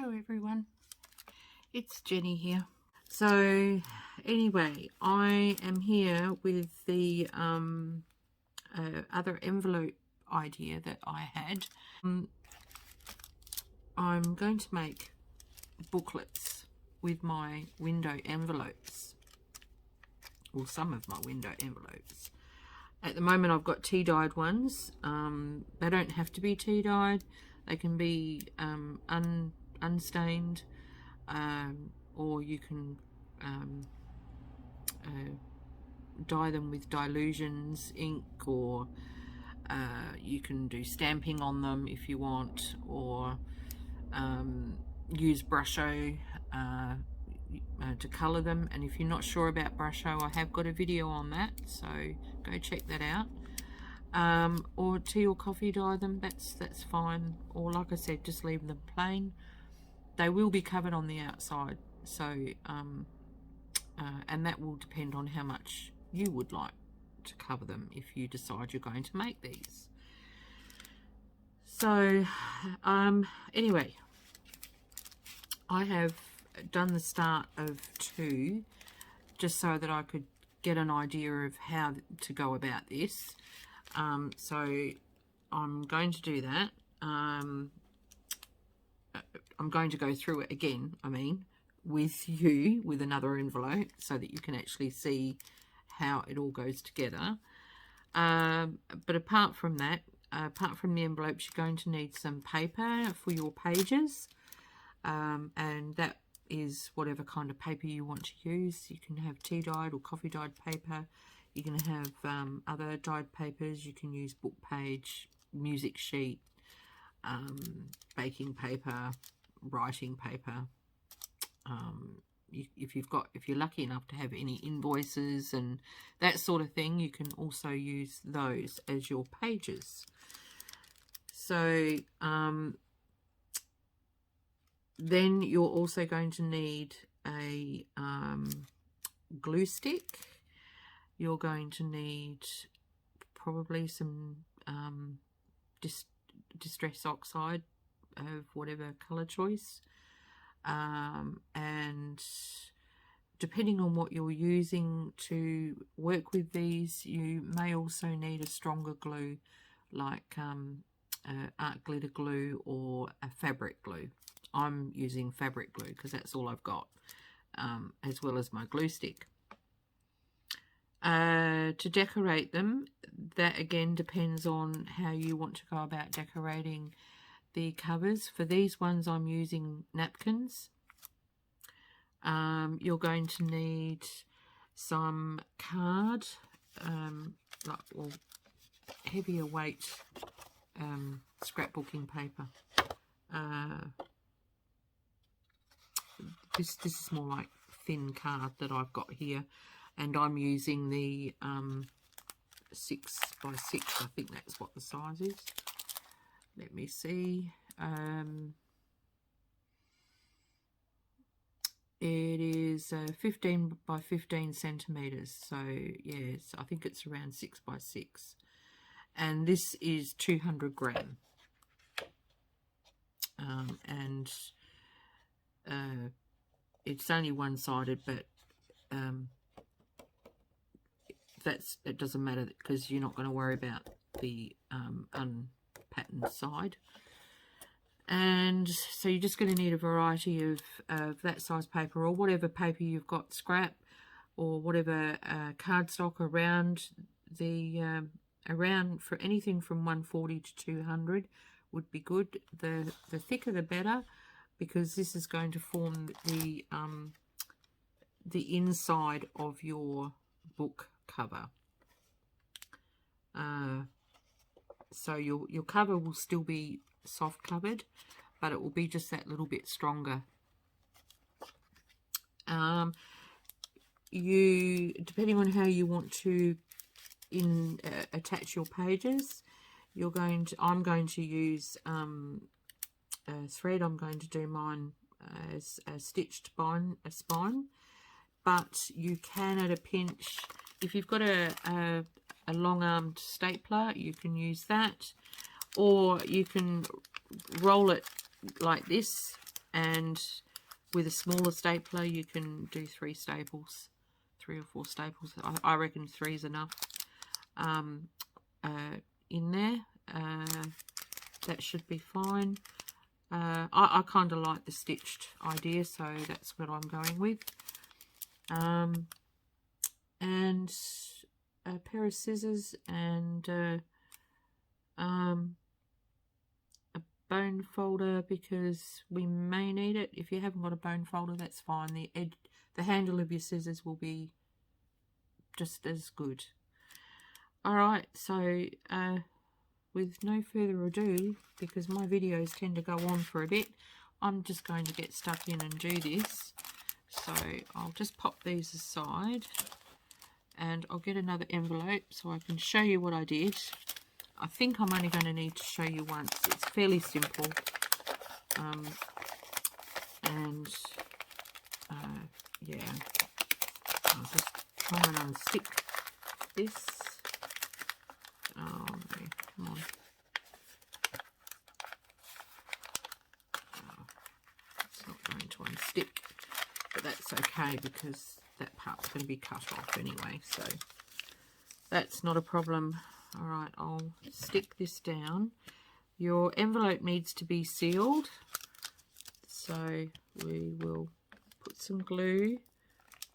Hello everyone, it's Jenny here. So anyway, I am here with the other envelope idea that I had. I'm going to make booklets with my window envelopes, or some of my window envelopes. At the moment I've got tea-dyed ones. They don't have to be tea-dyed. They can be unstained, or you can dye them with Dilutions ink, or you can do stamping on them if you want, or use Brusho to colour them. And if you're not sure about Brusho, I have got a video on that, so go check that out. Or tea or coffee dye them, that's fine. Or like I said, just leave them plain. They will be covered on the outside, so and that will depend on how much you would like to cover them if you decide you're going to make these. So anyway, I have done the start of 2 just so that I could get an idea of how to go about this. So I'm going to do that. I'm going to go through it again, with you, with another envelope, so that you can actually see how it all goes together. But apart from that, apart from the envelopes, you're going to need some paper for your pages, and that is whatever kind of paper you want to use. You can have tea dyed or coffee dyed paper. You can have other dyed papers. You can use book page, music sheet, baking paper, writing paper. If you're lucky enough to have any invoices and that sort of thing, you can also use those as your pages. So then you're also going to need a glue stick. You're going to need probably some distress oxide of whatever colour choice, and depending on what you're using to work with these, you may also need a stronger glue, like art glitter glue or a fabric glue. I'm using fabric glue because that's all I've got, as well as my glue stick. To decorate them, that again depends on how you want to go about decorating the covers. For these ones I'm using napkins. You're going to need some card, heavier weight scrapbooking paper. This is more like thin card that I've got here, and I'm using the 6 by 6. I think that's what the size is. Let me see. It is 15 by 15 centimeters. So yes, I think it's around 6 by 6, and this is 200 gram. And it's only one-sided, but it doesn't matter because you're not going to worry about the unpatterned side. And so you're just going to need a variety of that size paper, or whatever paper you've got, scrap or whatever cardstock around for anything from 140 to 200 would be good. The thicker the better, because this is going to form the inside of your book cover. So your cover will still be soft covered, but it will be just that little bit stronger. Depending on how you want to attach your pages, I'm going to use thread. I'm going to do mine as a stitched spine, but you can at a pinch, if you've got a long-armed stapler, you can use that, or you can roll it like this and with a smaller stapler you can do 3 staples, 3 or 4 staples. I reckon 3 is enough in there. That should be fine. I kind of like the stitched idea, so that's what I'm going with. And a pair of scissors and a bone folder, because we may need it. If you haven't got a bone folder, that's fine. The handle of your scissors will be just as good. Alright, so with no further ado, because my videos tend to go on for a bit, I'm just going to get stuck in and do this. So I'll just pop these aside and I'll get another envelope so I can show you what I did. I think I'm only going to need to show you once. It's fairly simple. Yeah, I'll just try and unstick this. Oh no, come on. Oh, it's not going to unstick, but that's okay because that part's going to be cut off anyway, so that's not a problem. Alright, I'll stick this down. Your envelope needs to be sealed, so we will put some glue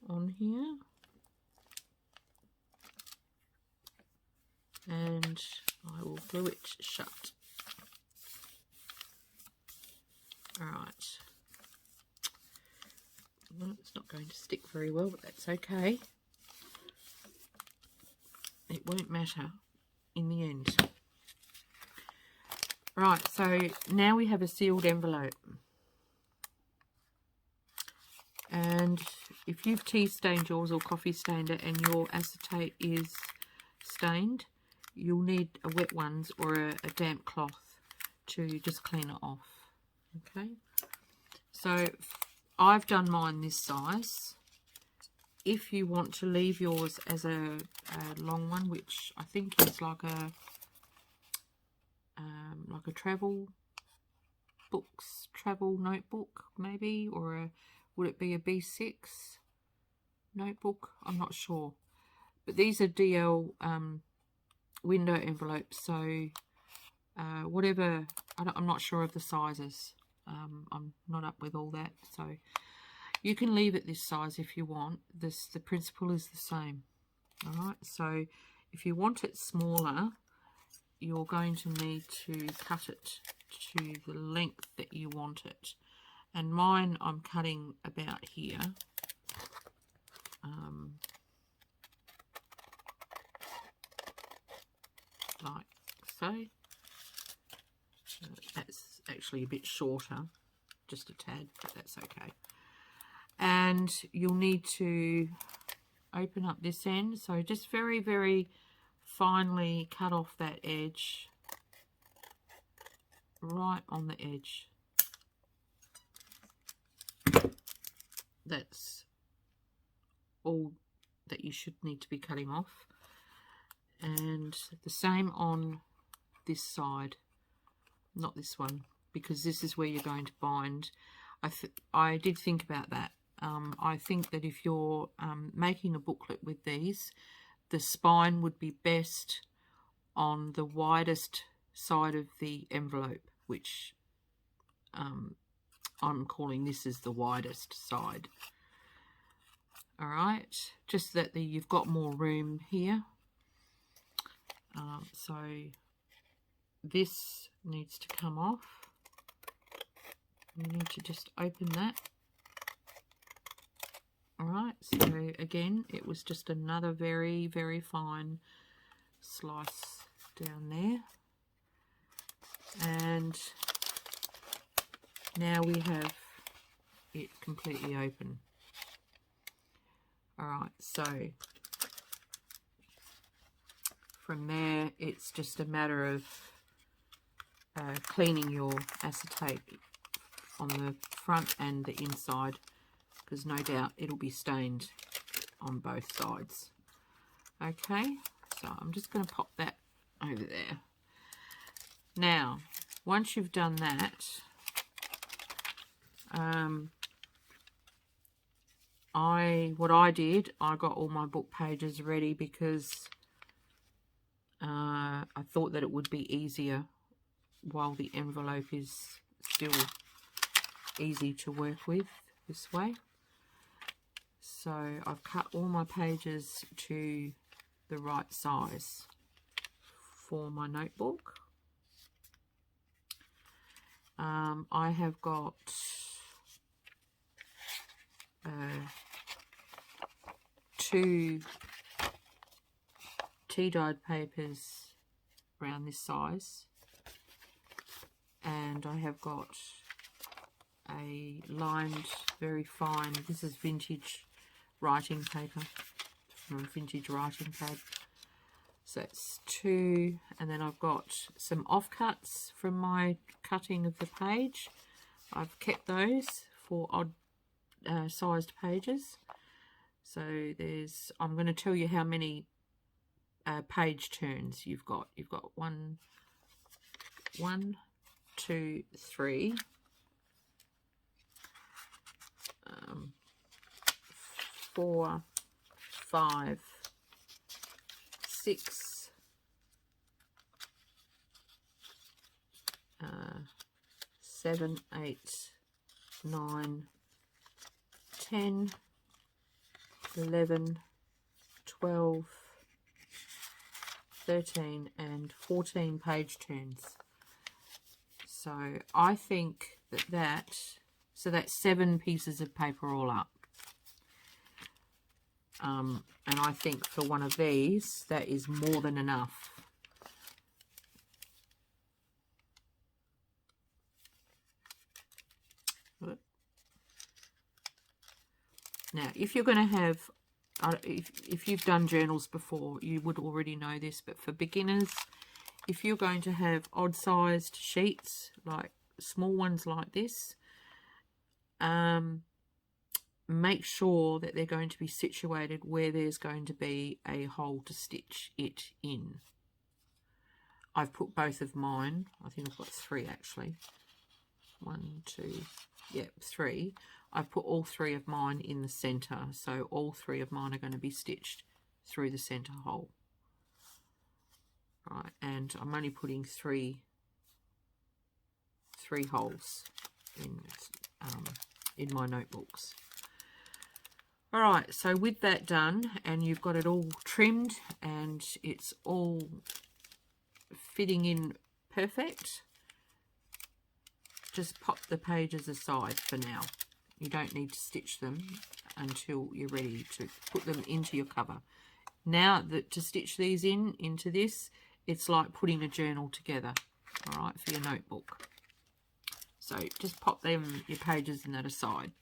on here and I will glue it shut. Alright, well, it's not going to stick very well, but that's okay. It won't matter in the end. Right, so now we have a sealed envelope. And if you've tea stained yours or coffee stained it and your acetate is stained, you'll need a wet ones or a damp cloth to just clean it off. Okay, so I've done mine this size. If you want to leave yours as a long one, which I think is like a travel notebook maybe, or would it be a B6 notebook? I'm not sure, but these are DL window envelopes, so whatever. I'm not sure of the sizes. I'm not up with all that, so you can leave it this size if you want. The principle is the same. All right, so if you want it smaller, you're going to need to cut it to the length that you want it. And mine, I'm cutting about here. Like so. That's actually a bit shorter, just a tad, but that's okay. And you'll need to open up this end, so just very, very finely cut off that edge, right on the edge. That's all that you should need to be cutting off. And the same on this side, not this one, because this is where you're going to bind. I did think about that. I think that if you're making a booklet with these, the spine would be best on the widest side of the envelope, which I'm calling this as the widest side. All right, just that you've got more room here. So this needs to come off. You need to just open that. Alright, so again, it was just another very, very fine slice down there. And now we have it completely open. Alright, so from there, it's just a matter of cleaning your acetate on the front and the inside, because no doubt it'll be stained on both sides. Okay, so I'm just going to pop that over there. Now, once you've done that, what I did, I got all my book pages ready because I thought that it would be easier while the envelope is still easy to work with this way. So I've cut all my pages to the right size for my notebook. I have got two tea-dyed papers around this size, and I have got a lined, very fine, this is vintage writing paper from a vintage writing pad. So that's two, and then I've got some offcuts from my cutting of the page. I've kept those for odd sized pages. So there's, I'm going to tell you how many page turns you've got. You've got one, two, three, 4, 5, 6, 7, 8, 9, 10, 11, 12, 13 and 14 page turns. So I think so that's 7 pieces of paper all up. And I think for one of these, that is more than enough. Now, if you're going to have, if you've done journals before, you would already know this, but for beginners, if you're going to have odd-sized sheets, like small ones like this, make sure that they're going to be situated where there's going to be a hole to stitch it in. I've put both of mine, I think I've got 3 actually. 1, 2, yep, 3. I've put all 3 of mine in the centre, so all 3 of mine are going to be stitched through the centre hole. Right, and I'm only putting three holes in my notebooks. All right, so with that done, and you've got it all trimmed and it's all fitting in perfect, just pop the pages aside for now. You don't need to stitch them until you're ready to put them into your cover. Now that to stitch these into this, it's like putting a journal together, all right, for your notebook. So just pop your pages in that aside.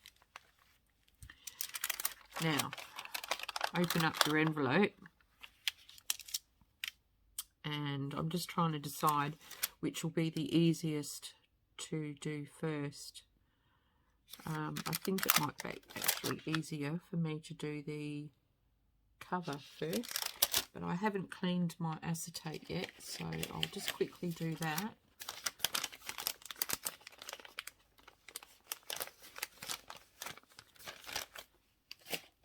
Now, open up your envelope, and I'm just trying to decide which will be the easiest to do first. I think it might be actually easier for me to do the cover first, but I haven't cleaned my acetate yet, so I'll just quickly do that.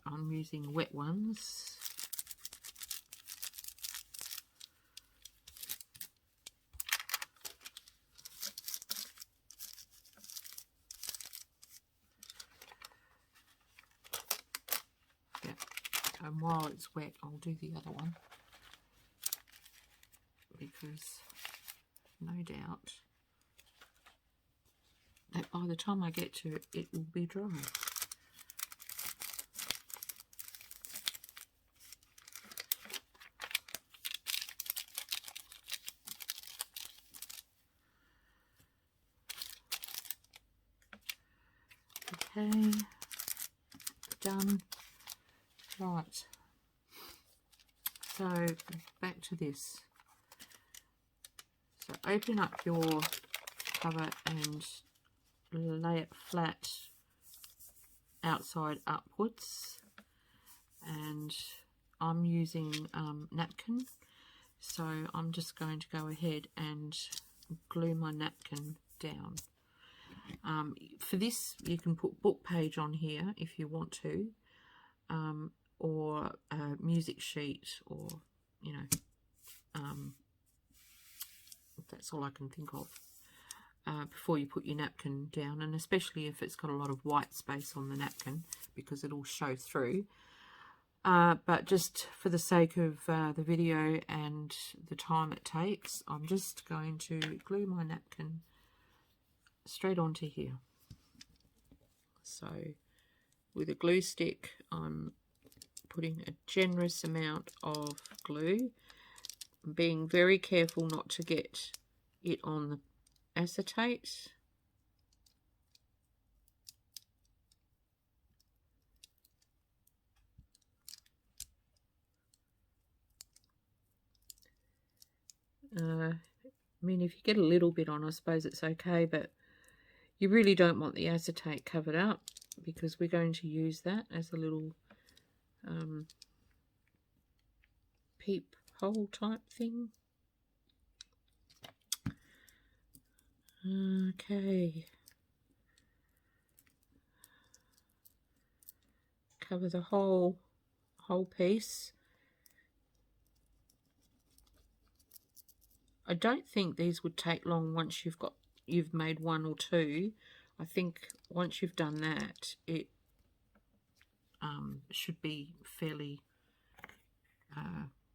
I'm using wet ones. Yeah, and while it's wet, I'll do the other one, because no doubt that by the time I get to it, it will be dry. Okay, done. Right, so back to this. So open up your cover and lay it flat outside upwards, and I'm using napkin, so I'm just going to go ahead and glue my napkin down. For this, you can put book page on here if you want to, or a music sheet, or, you know, that's all I can think of. Before you put your napkin down, and especially if it's got a lot of white space on the napkin, because it'll show through. But just for the sake of the video and the time it takes, I'm just going to glue my napkin straight onto here. So with a glue stick, I'm putting a generous amount of glue, being very careful not to get it on the acetate. I mean, if you get a little bit on, I suppose it's okay, but you really don't want the acetate covered up, because we're going to use that as a little peep hole type thing. Okay. Cover the whole piece. I don't think these would take long once you've made one or two. I think once you've done that, it should be fairly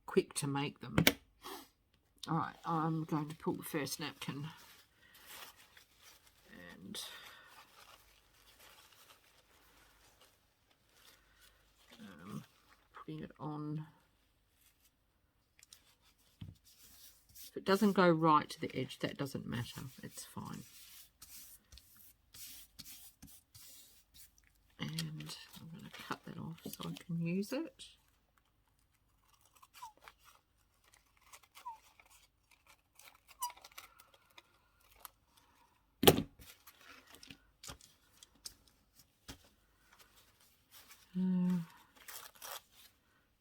quick to make them. All right, I'm going to pull the first napkin and putting it on. If it doesn't go right to the edge, that doesn't matter. It's fine. And I'm going to cut that off so I can use it.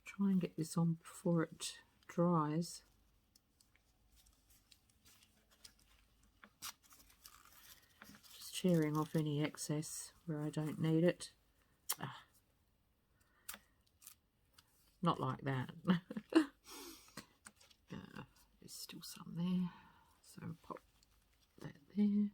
Try and get this on before it dries. Just shearing off any excess where I don't need it. Not like that. There's still some there, so pop that there.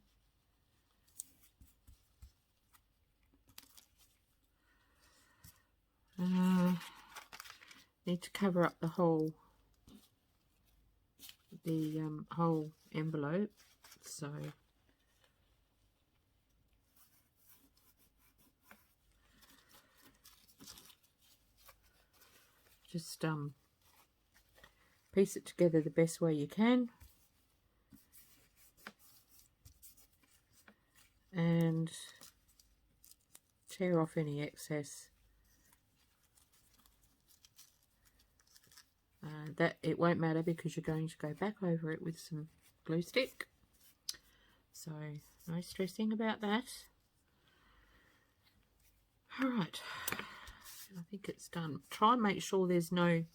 Need to cover up the whole envelope, so just piece it together the best way you can, and tear off any excess. That it won't matter, because you're going to go back over it with some glue stick, so no stressing about that. All right, I think it's done. Try and make sure there's no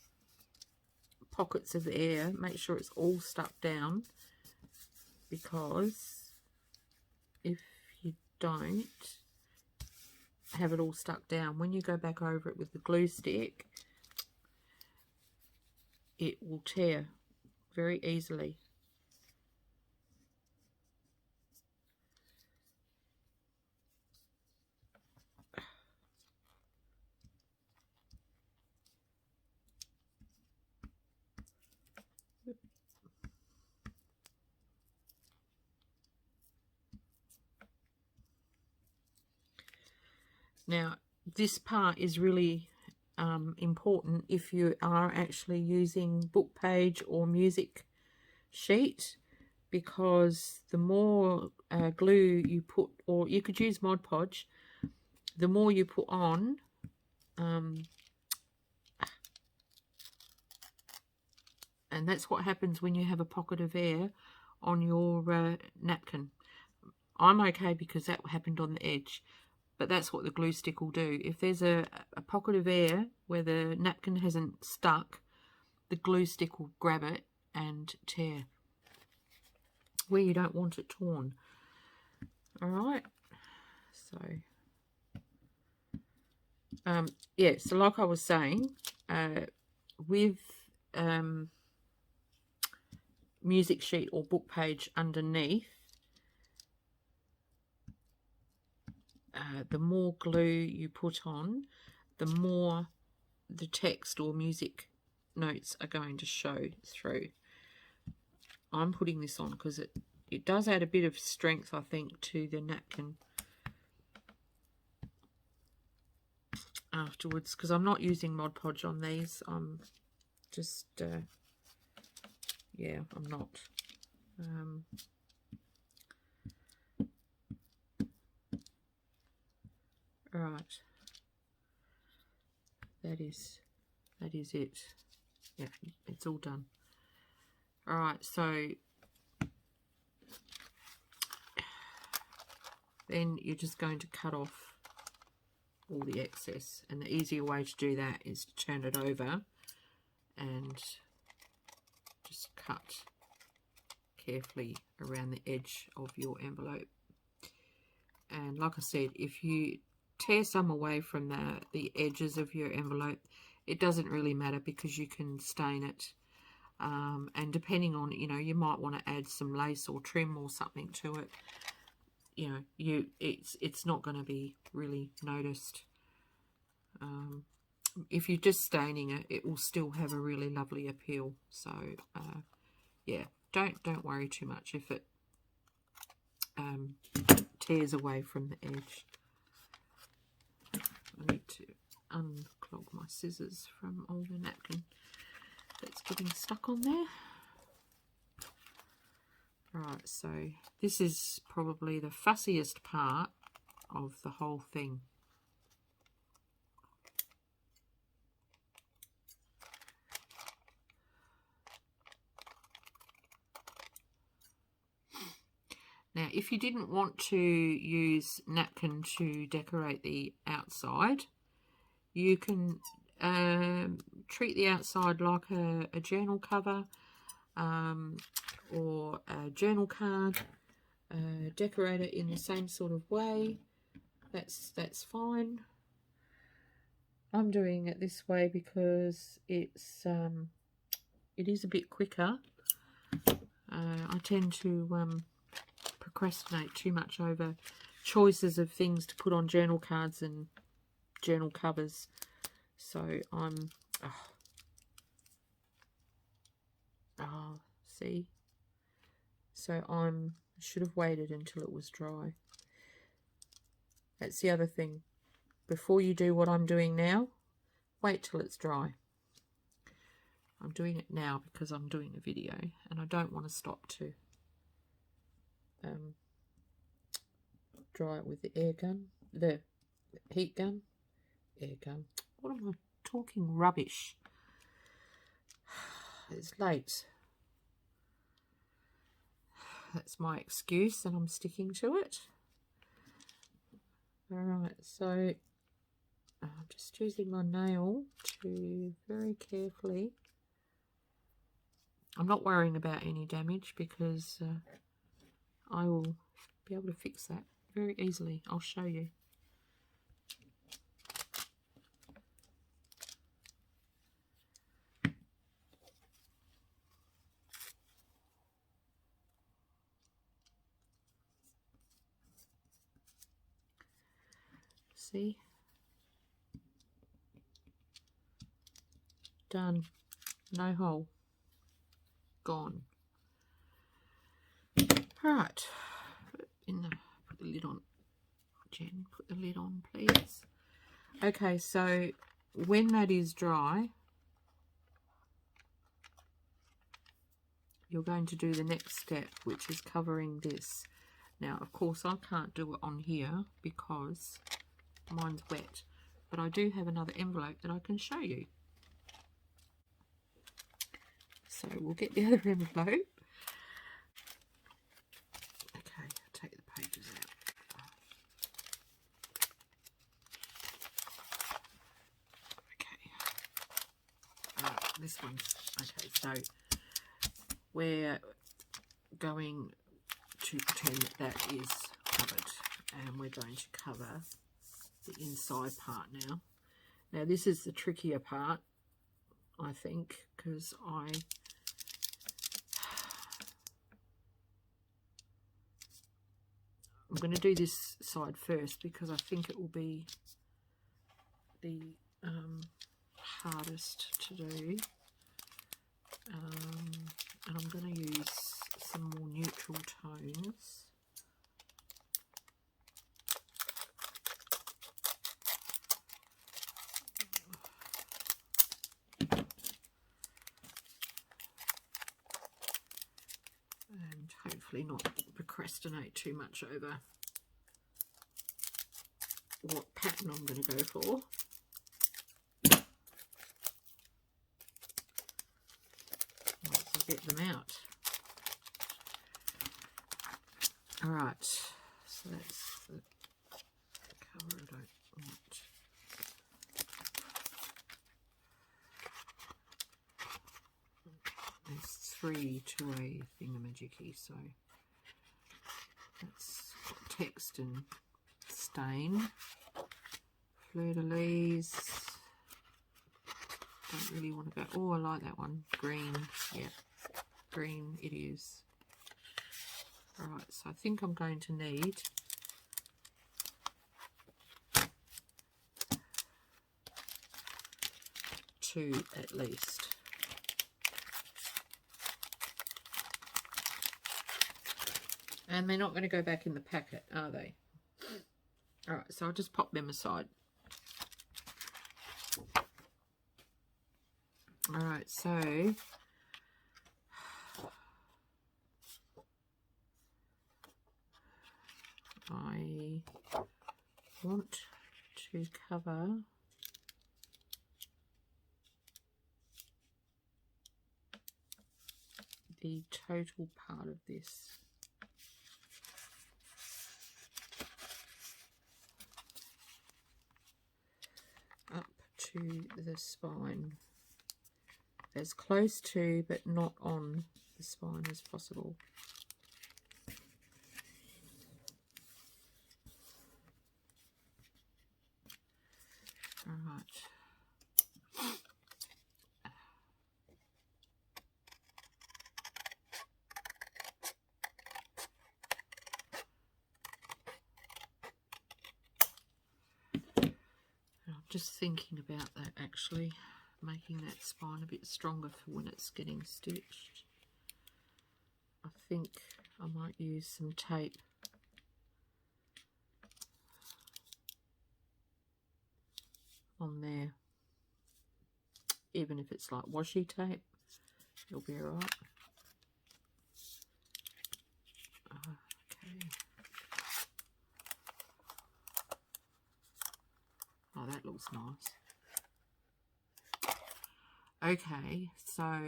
pockets of air. Make sure it's all stuck down, because if you don't have it all stuck down, when you go back over it with the glue stick, it will tear very easily. Now, this part is really important if you are actually using book page or music sheet, because the more glue you put, or you could use Mod Podge, the more you put on, and that's what happens when you have a pocket of air on your napkin. I'm okay because that happened on the edge, but that's what the glue stick will do. If there's a pocket of air where the napkin hasn't stuck, the glue stick will grab it and tear where you don't want it torn. All right. So, yeah, so like I was saying, with music sheet or book page underneath, the more glue you put on, the more the text or music notes are going to show through. I'm putting this on because it does add a bit of strength, I think, to the napkin afterwards, because I'm not using Mod Podge on these. I'm just yeah, I'm not. Right, that is it. Yeah, it's all done. All right, so then you're just going to cut off all the excess, and the easier way to do that is to turn it over and just cut carefully around the edge of your envelope. And like I said, if you tear some away from the edges of your envelope, it doesn't really matter because you can stain it. And depending on, you know, you might want to add some lace or trim or something to it. You know, it's not going to be really noticed. If you're just staining it, it will still have a really lovely appeal. So yeah, don't worry too much if it tears away from the edge. I need to unclog my scissors from all the napkin that's getting stuck on there. Right, so this is probably the fussiest part of the whole thing. Now, if you didn't want to use napkin to decorate the outside, you can treat the outside like a journal cover or a journal card. Decorate it in the same sort of way. That's fine. I'm doing it this way because it is a bit quicker. I tend to procrastinate too much over choices of things to put on journal cards and journal covers. So I'm see, so I should have waited until it was dry. That's the other thing. Before you do what I'm doing now, wait till it's dry. I'm doing it now because I'm doing a video and I don't want to stop to dry it with the air gun, the heat gun, air gun. What am I talking rubbish? It's late. That's my excuse and I'm sticking to it. Alright, so I'm just using my nail to very carefully. I'm not worrying about any damage because I will be able to fix that very easily. I'll show you. See? Done. No hole. Gone. Right. Put the lid on. Jen, put the lid on, please. Okay, so when that is dry, you're going to do the next step, which is covering this. Now, of course, I can't do it on here because mine's wet, but I do have another envelope that I can show you. So we'll get the other envelope. Okay, I'll take the pages out. Okay. This one's okay, so we're going to pretend that that is covered. going to cover the inside part now. Now this is the trickier part, I think, because I'm going to do this side first because I think it will be the hardest to do. And I'm going to use some more neutral tones. And hopefully not procrastinate too much over what pattern I'm going to go for. Once I get them out. Alright, so that's the colour I don't want. There's 3 to a thingamajiggy, so that's got text and stain. Fleur-de-lis. Don't really want to go. Oh, I like that one. Green. Yeah, green it is. Alright, so I think I'm going to need two at least. And they're not going to go back in the packet, are they? Alright, so I'll just pop them aside. Alright, so I want to cover the total part of this. Up to the spine. As close to, but not on the spine as possible. All right. I'm just thinking about that actually. Making that spine a bit stronger for when it's getting stitched. I think I might use some tape. On there. Even if it's like washi tape, it'll be alright. Okay. Oh, that looks nice. Okay, so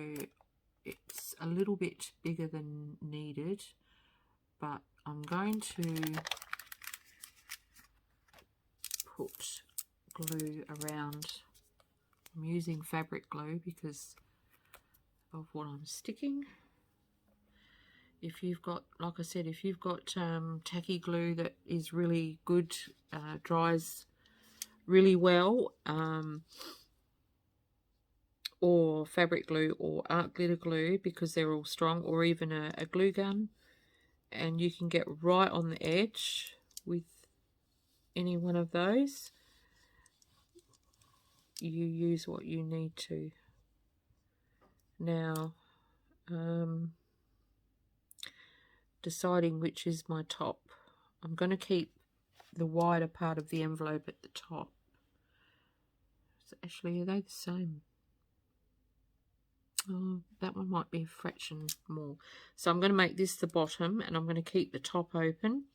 it's a little bit bigger than needed, but I'm going to put glue around. I'm using fabric glue because of what I'm sticking. If you've got, like I said, if you've got tacky glue that is really good, dries really well, or fabric glue or art glitter glue because they're all strong, or even a glue gun, and you can get right on the edge with any one of those. You use what you need to. Now deciding which is my top. I'm going to keep the wider part of the envelope at the top. So actually, are they the same? Oh, that one might be a fraction more. So I'm going to make this the bottom, and I'm going to keep the top open.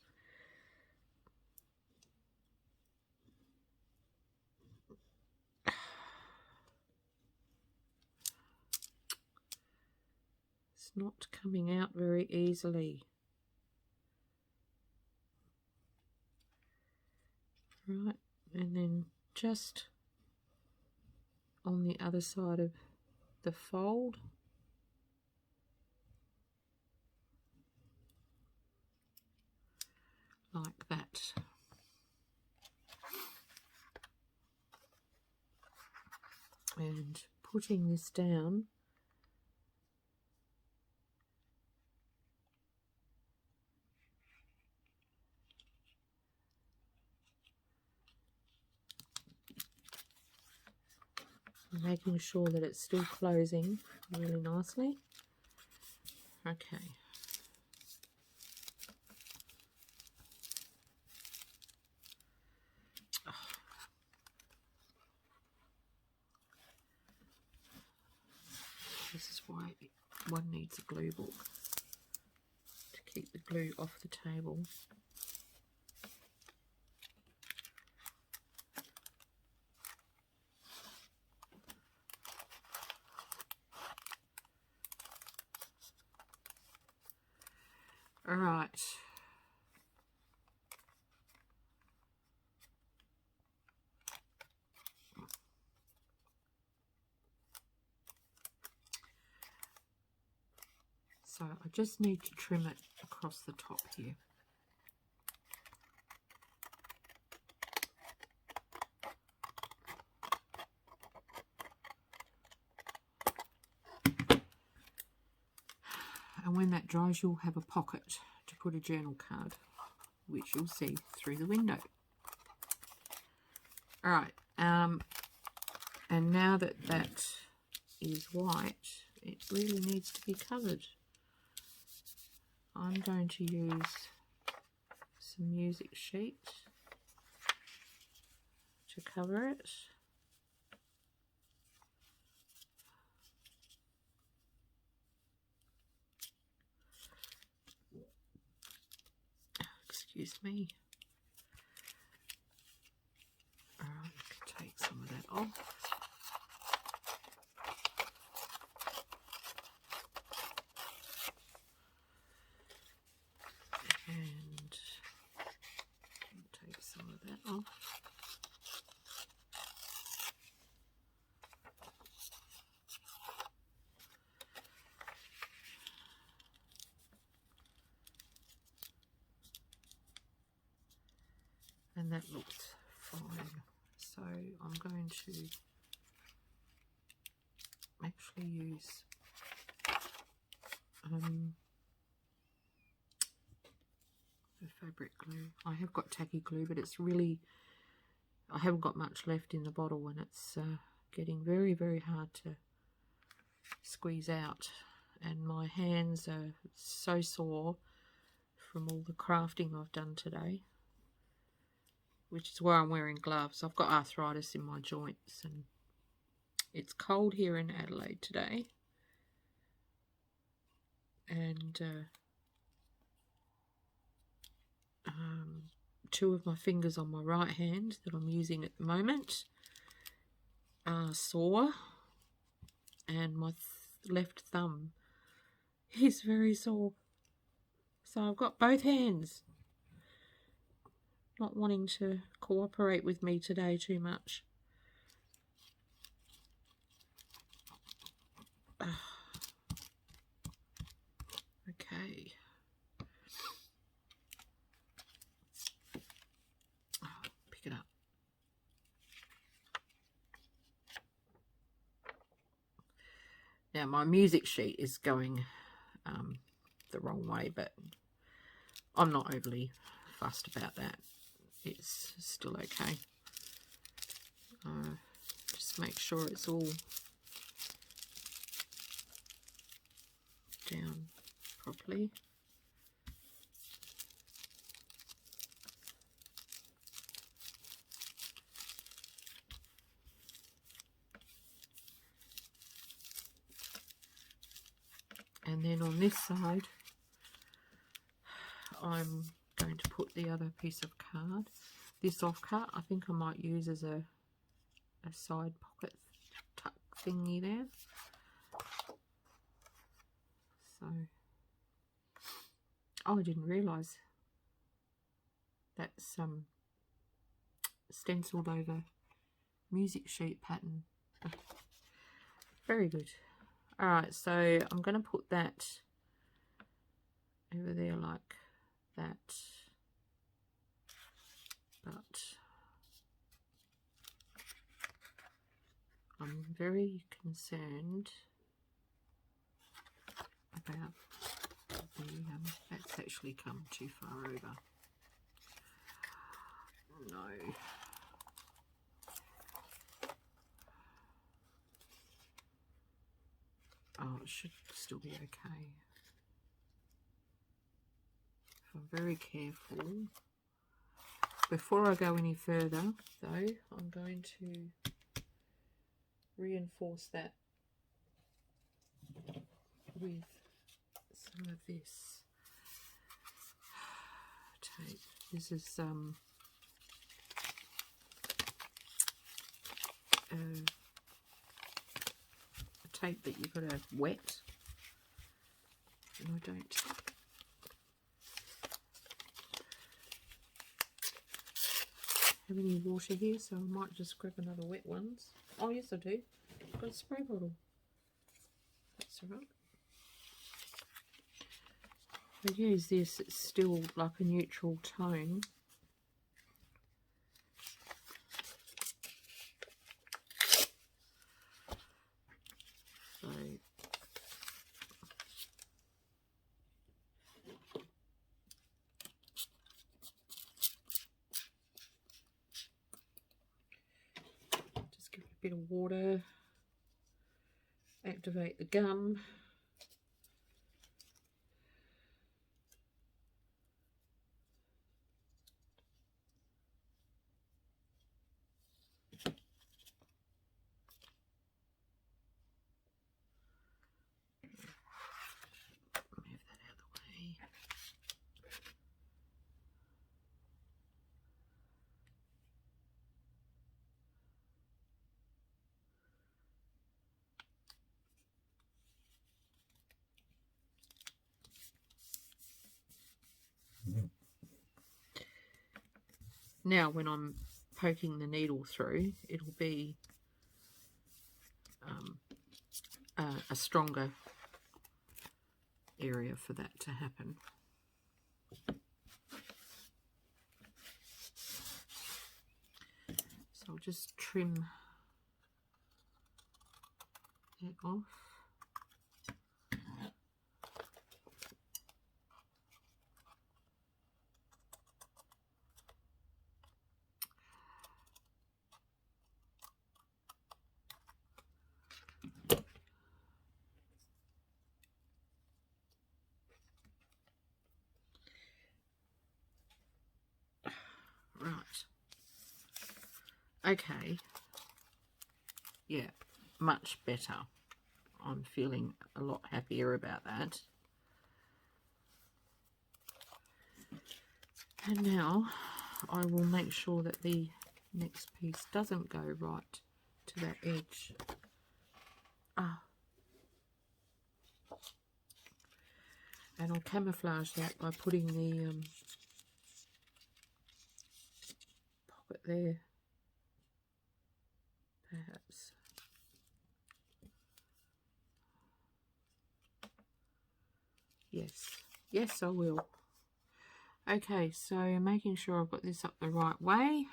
It's not coming out very easily. Right, and then just on the other side of the fold. Like that. putting this down, making sure that it's still closing really nicely. Okay. This is why one needs a glue book to keep the glue off the table. All right. So I just need to trim it across the top here. And when that dries, you'll have a pocket to put a journal card, which you'll see through the window. All right, and now that that is white, it really needs to be covered. I'm going to use some music sheet to cover it. Excuse me. Alright, take some of that off. And take some of that off. And that looks fine. So I'm going to actually use the fabric glue. I have got tacky glue, but it's really, I haven't got much left in the bottle, and it's getting very, very hard to squeeze out. And my hands are so sore from all the crafting I've done today, which is why I'm wearing gloves. I've got arthritis in my joints, and it's cold here in Adelaide today. And two of my fingers on my right hand that I'm using at the moment are sore, and my left thumb is very sore. So I've got both hands not wanting to cooperate with me today too much. Okay. Pick it up. Now my music sheet is going the wrong way, but I'm not overly fussed about that. It's still okay. Just make sure it's all down properly. And then on this side, I'm going to put the other piece of card. This offcut I think I might use as a side pocket tuck thingy there. So, oh, I didn't realise that's stenciled over music sheet pattern. Very good. Alright, so I'm going to put that over there like that, but I'm very concerned about the, that's actually come too far over. No. Oh, it should still be okay. If I'm very careful. Before I go any further, though, I'm going to reinforce that with some of this tape. This is a tape that you've got to wet, and I don't have any water here, so I might just grab another wet ones. Oh yes, I do. I've got a spray bottle. That's all right. I use this, it's still like a neutral tone. So just give it a bit of water, activate the gum. Now when I'm poking the needle through, it'll be a stronger area for that to happen. So I'll just trim that off. Right. Okay. Yeah, much better. I'm feeling a lot happier about that. And now I will make sure that the next piece doesn't go right to that edge. And I'll camouflage that by putting the pocket there, perhaps. Yes, I will. Okay, so making sure I've got this up the right way.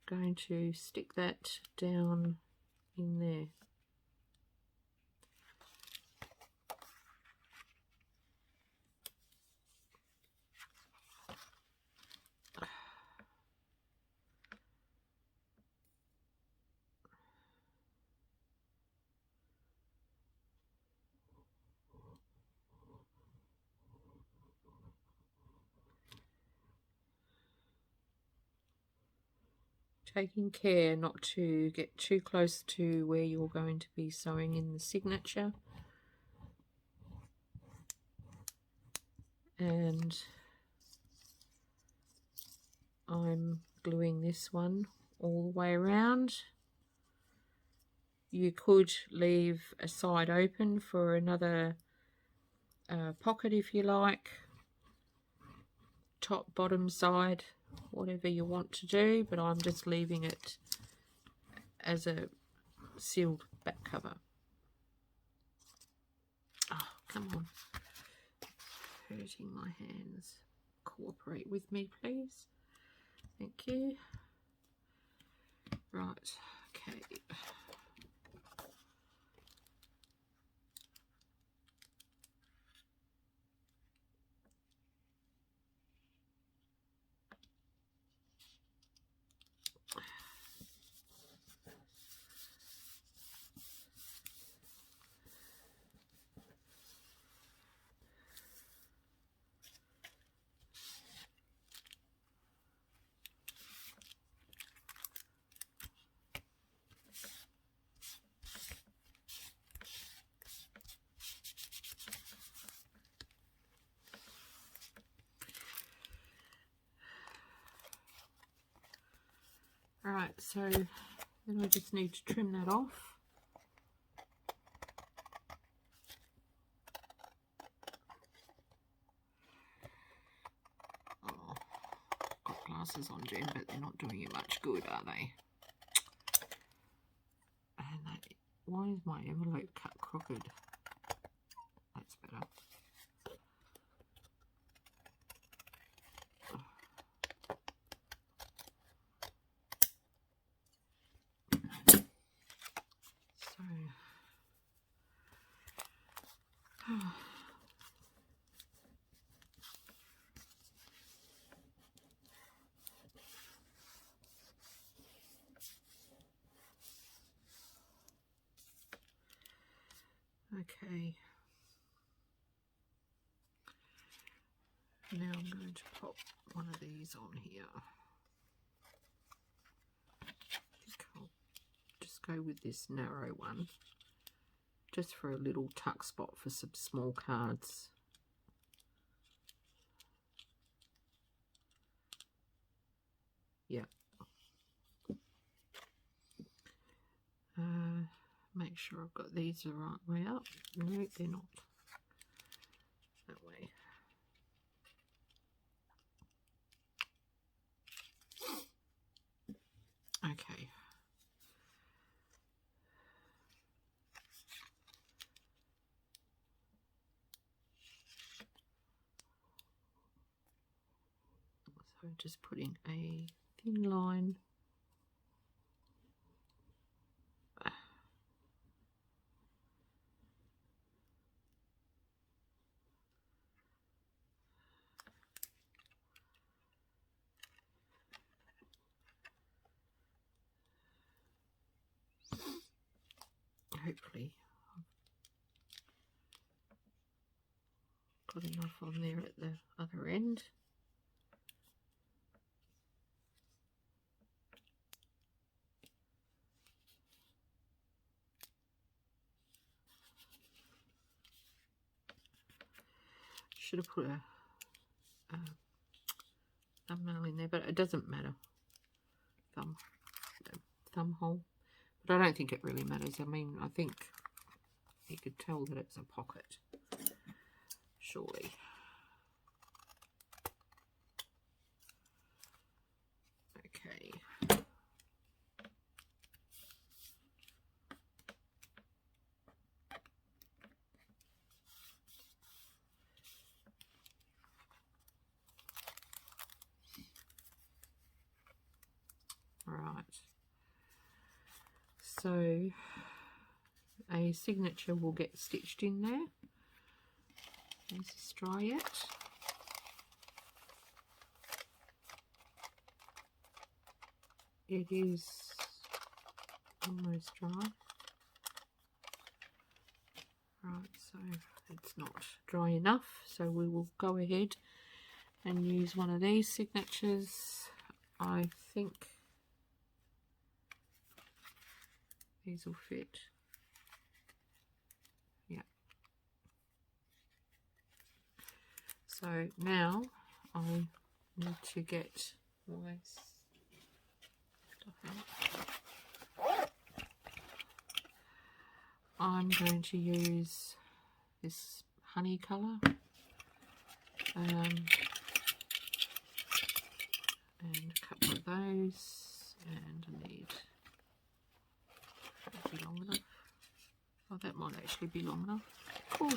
Going to stick that down in there. Taking care not to get too close to where you're going to be sewing in the signature. And I'm gluing this one all the way around. You could leave a side open for another pocket if you like. Top, bottom side, whatever you want to do, but I'm just leaving it as a sealed back cover. Oh, come on. Hurting my hands. Cooperate with me, please. Thank you. Right, okay. Right, so then I just need to trim that off. Oh, got glasses on, Jen, but they're not doing you much good, are they? And why is my envelope cut crooked? That's better. Okay. Now I'm going to pop one of these on here. Just go with this narrow one, just for a little tuck spot for some small cards. Yeah. Make sure I've got these the right way up. No, they're not. That way. Okay. So just putting a thin line. Hopefully I've got enough on there at the other end. Should have put a thumbnail in there, but it doesn't matter. Thumb hole. But I don't think it really matters. I mean, I think you could tell that it's a pocket, surely. Okay. Right. So a signature will get stitched in there. Is this dry yet? It is almost dry. Right, so it's not dry enough, so we will go ahead and use one of these signatures. I think these will fit. Yeah. So now I need to get my stuff out. I'm going to use this honey colour. And a couple of those, and I need, that'll be long enough. Oh, that might actually be long enough. Cool.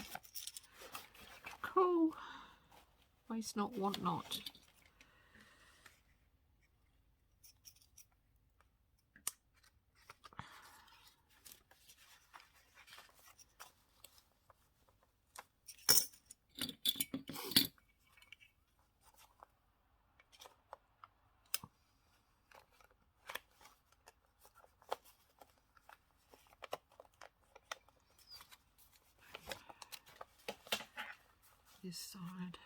Cool. Waste not, want not. This side.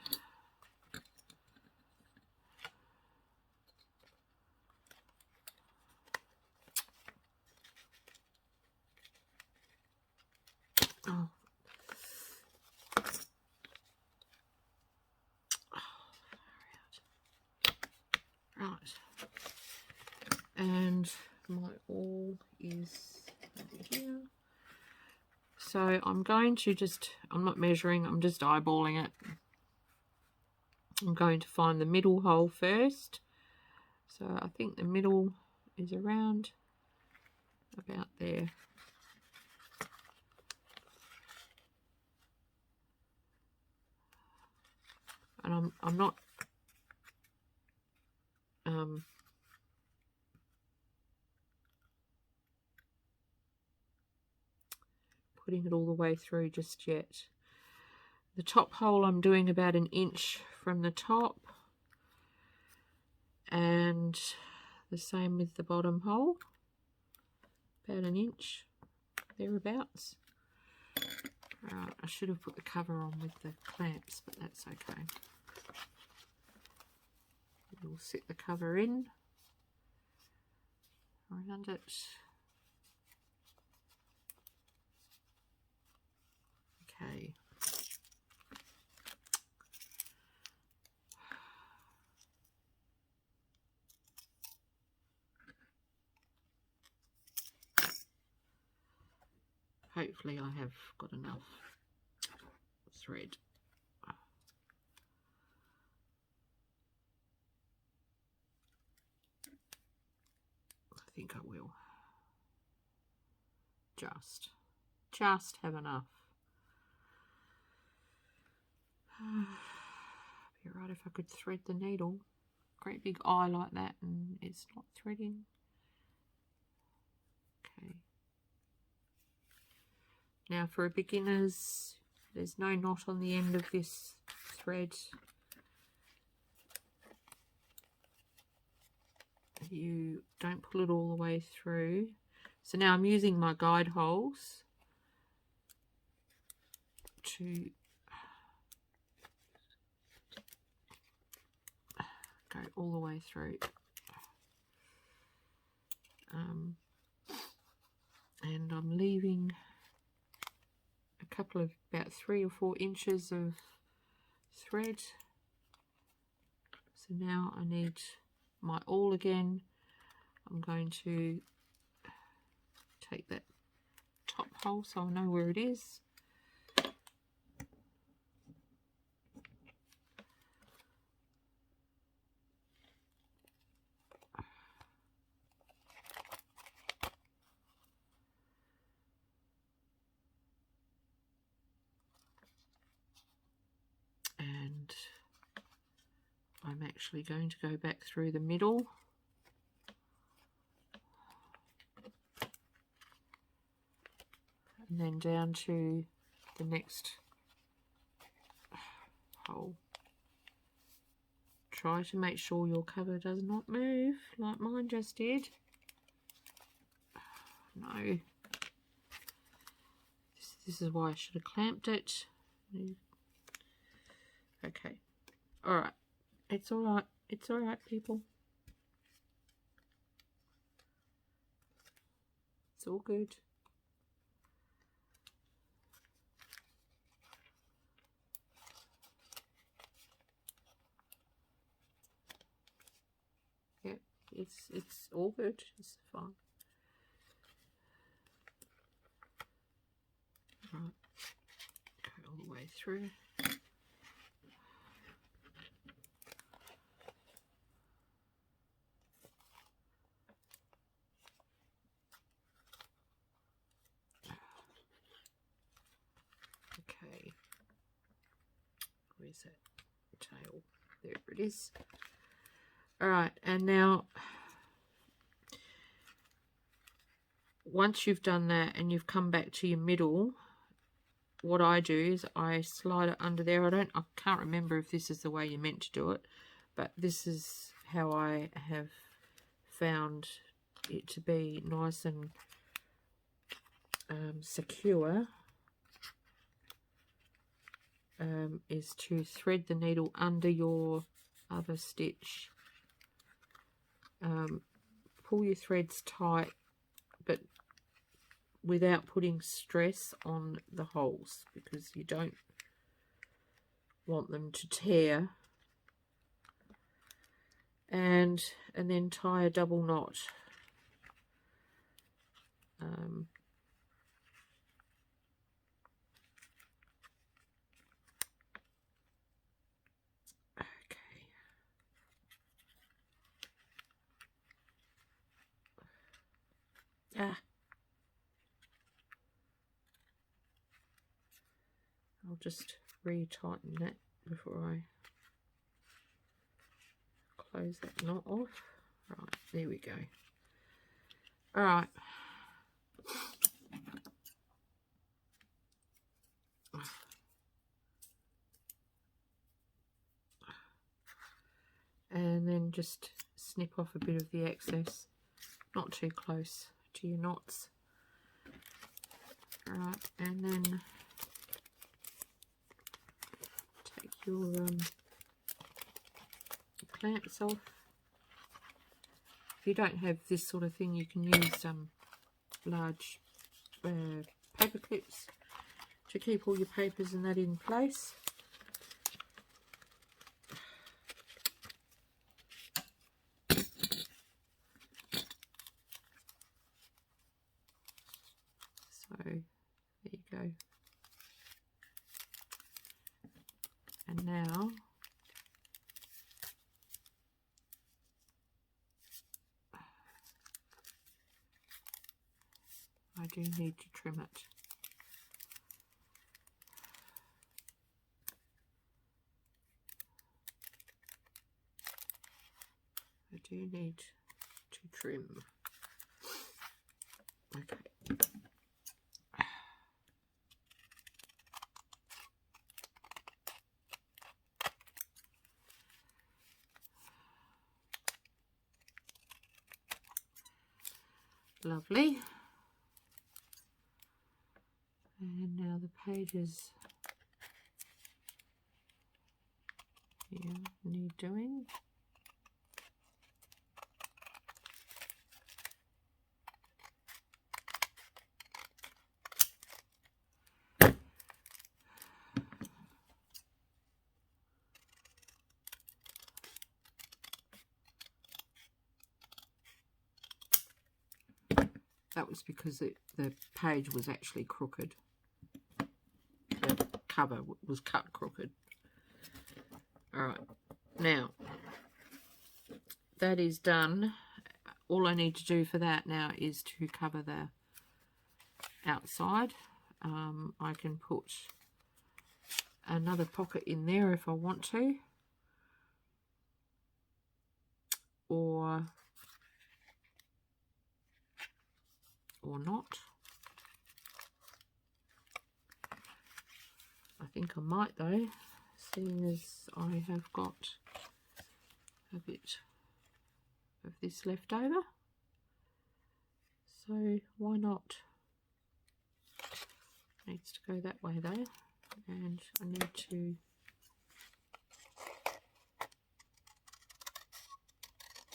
Oh. Right. and my awl is over here. So I'm going to just, I'm not measuring, I'm just eyeballing it. I'm going to find the middle hole first. So I think the middle is around about there. And I'm not putting it all the way through just yet. The top hole I'm doing about 1 inch from the top, and the same with the bottom hole, about 1 inch thereabouts. Right, I should have put the cover on with the clamps, but that's okay. We'll set the cover in around it. Okay. Hopefully I have got enough thread. I think I will. Just have enough. Be right if I could thread the needle. Great big eye like that and it's not threading. Okay. Now for beginners, there's no knot on the end of this thread. You don't pull it all the way through. So now I'm using my guide holes to go all the way through. And I'm leaving a couple of about 3 or 4 inches of thread. So now I need my awl again. I'm going to take that top hole so I know where it is. And I'm actually going to go back through the middle. And then down to the next hole. Try to make sure your cover does not move like mine just did. No. This is why I should have clamped it. Okay. Alright. It's alright. It's alright, people. It's all good. Yep, it's all good. It's fine. Right. Go all the way through. Okay. Where's that tail? There it is. Alright, and now once you've done that and you've come back to your middle, what I do is I slide it under there. I can't remember if this is the way you're meant to do it, but this is how I have found it to be nice and secure, is to thread the needle under your other stitch. Pull your threads tight, but without putting stress on the holes, because you don't want them to tear. And then tie a double knot Okay. I'll just re-tighten that before I close that knot off. Right, there we go. All right. And then just snip off a bit of the excess, not too close to your knots. All right, and then take your clamps off. If you don't have this sort of thing, you can use large paper clips to keep all your papers and that in place. So there you go. And now I do need to trim it. I do need to trim. Okay. Lovely. And now the pages here need doing. That was because the page was actually crooked. The cover was cut crooked. Alright, now that is done. All I need to do for that now is to cover the outside. I can put another pocket in there if I want to, or not. I think I might though, seeing as I have got a bit of this left over. So why not? Needs to go that way though, and I need to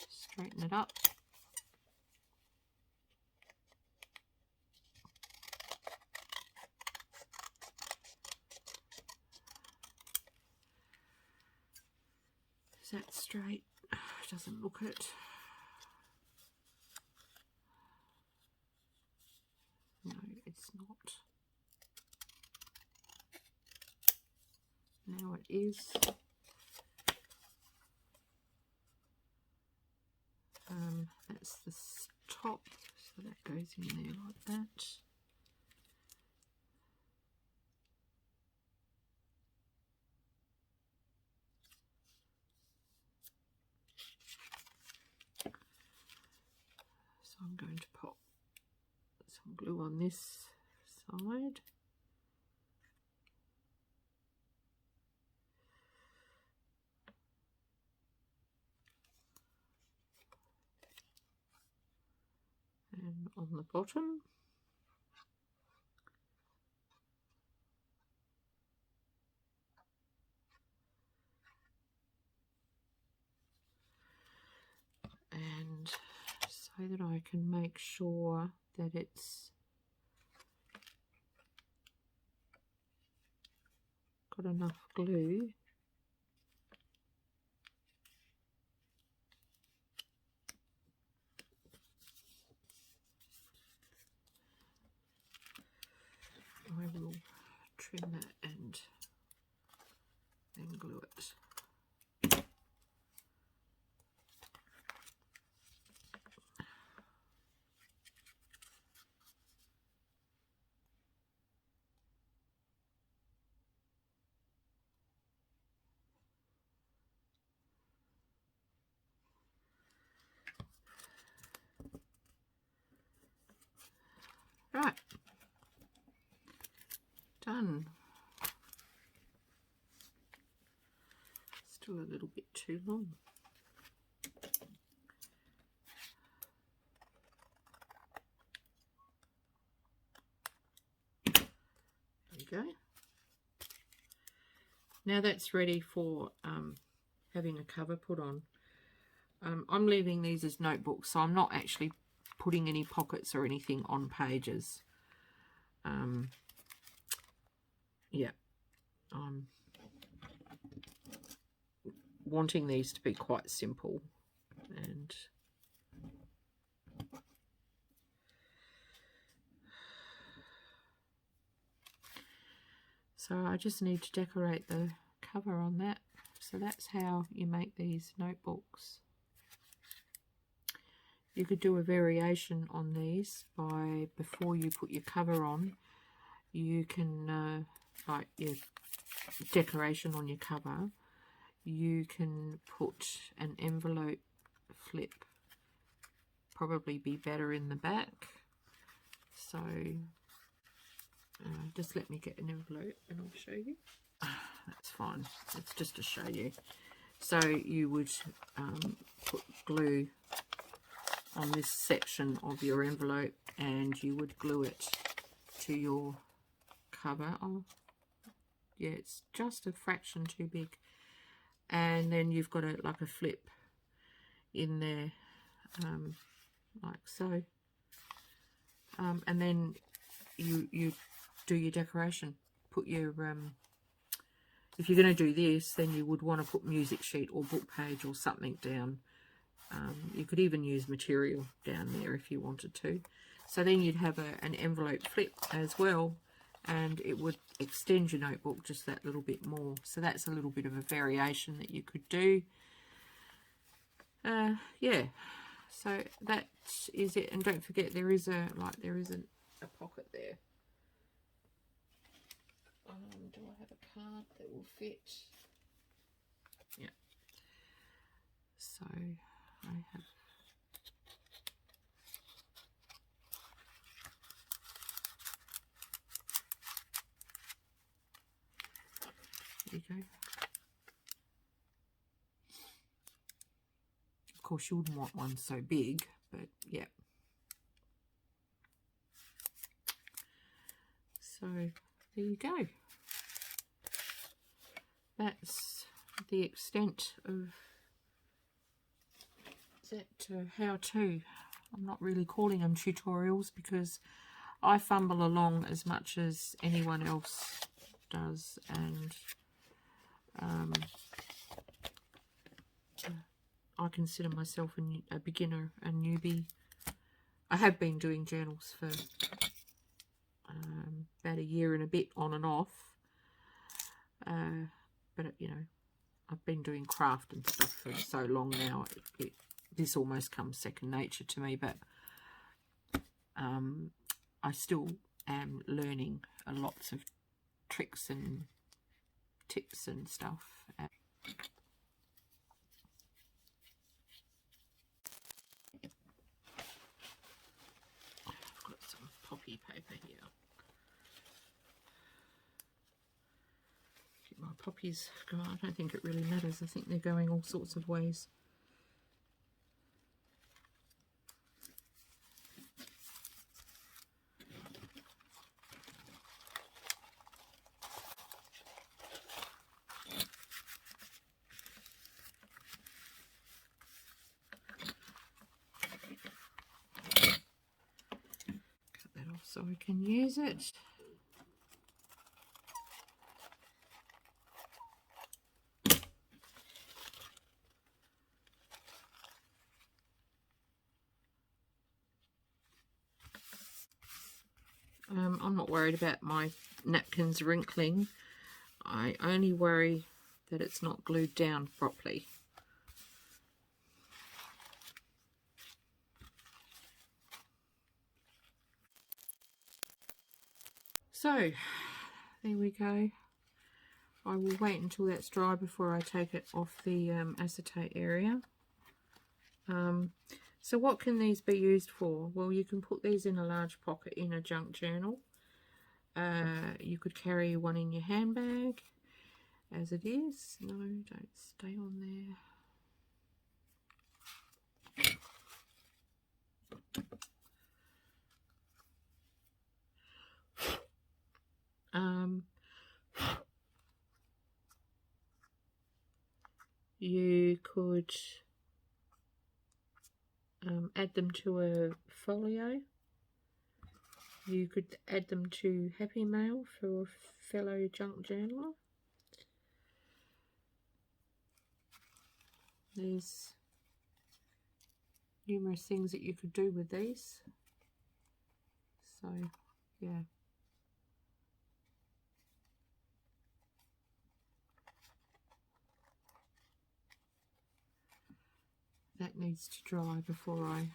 straighten it up. Is that straight? Doesn't look it. No, it's not. Now it is. That's the top, so that goes in there like that. So I'm going to pop some glue on this side. And on the bottom. And so that I can make sure that it's got enough glue trim that and then glue it. Right, done. Still a little bit too long. There we go. Now that's ready for having a cover put on. I'm leaving these as notebooks, so I'm not actually putting any pockets or anything on pages. Yeah, I'm wanting these to be quite simple, and so I just need to decorate the cover on that. So that's how you make these notebooks. You could do a variation on these by, before you put your cover on, you can, like your decoration on your cover, you can put an envelope flip, probably be better in the back. So just let me get an envelope and I'll show you. That's fine, it's just to show you. So you would put glue on this section of your envelope and you would glue it to your cover. Oh yeah, it's just a fraction too big, and then you've got like a flip in there, like so, and then you do your decoration. Put your if you're going to do this, then you would want to put music sheet or book page or something down. You could even use material down there if you wanted to. So then you'd have an envelope flip as well, and it would extend your notebook just that little bit more. So that's a little bit of a variation that you could do. Yeah, so that is it. And don't forget, there is a pocket there. Do I have a card that will fit? Yeah. So I have. There you go. Of course, you wouldn't want one so big, but yeah. So there you go. That's the extent of that how-to. I'm not really calling them tutorials because I fumble along as much as anyone else does, and I consider myself a beginner, a newbie. I have been doing journals for about a year and a bit on and off, but you know, I've been doing craft and stuff for so long now, this almost comes second nature to me, but I still am learning lots of tricks and tips and stuff. I've got some poppy paper here. Keep my poppies going. I don't think it really matters. I think they're going all sorts of ways. So I can use it. I'm not worried about my napkins wrinkling, I only worry that it's not glued down properly. So there we go. I will wait until that's dry before I take it off the acetate area. So what can these be used for? Well, you can put these in a large pocket in a junk journal. You could carry one in your handbag as it is. No, don't stay on there. You could add them to a folio. You could add them to Happy Mail for a fellow junk journaler. There's numerous things that you could do with these. So, yeah. That needs to dry before I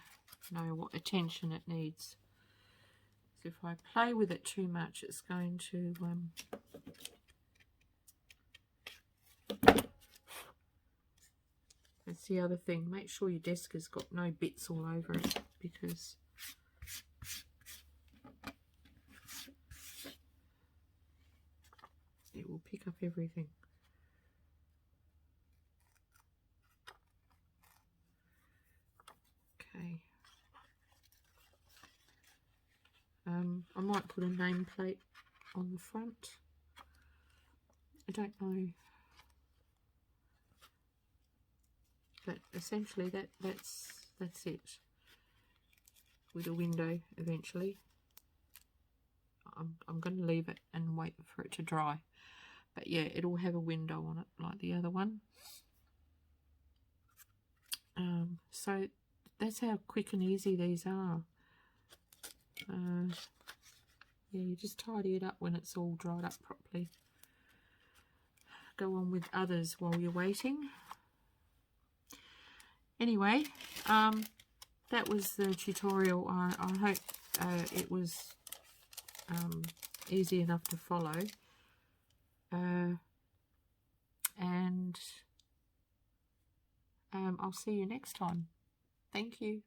know what attention it needs. So if I play with it too much, it's going to that's the other thing. Make sure your desk has got no bits all over it, because it will pick up everything. Okay. I might put a nameplate on the front. I don't know. But essentially that's it. With a window eventually. I'm going to leave it and wait for it to dry. But yeah, it'll have a window on it like the other one. So that's how quick and easy these are. Yeah, you just tidy it up when it's all dried up properly. Go on with others while you're waiting. Anyway, that was the tutorial. I hope it was easy enough to follow. And I'll see you next time. Thank you.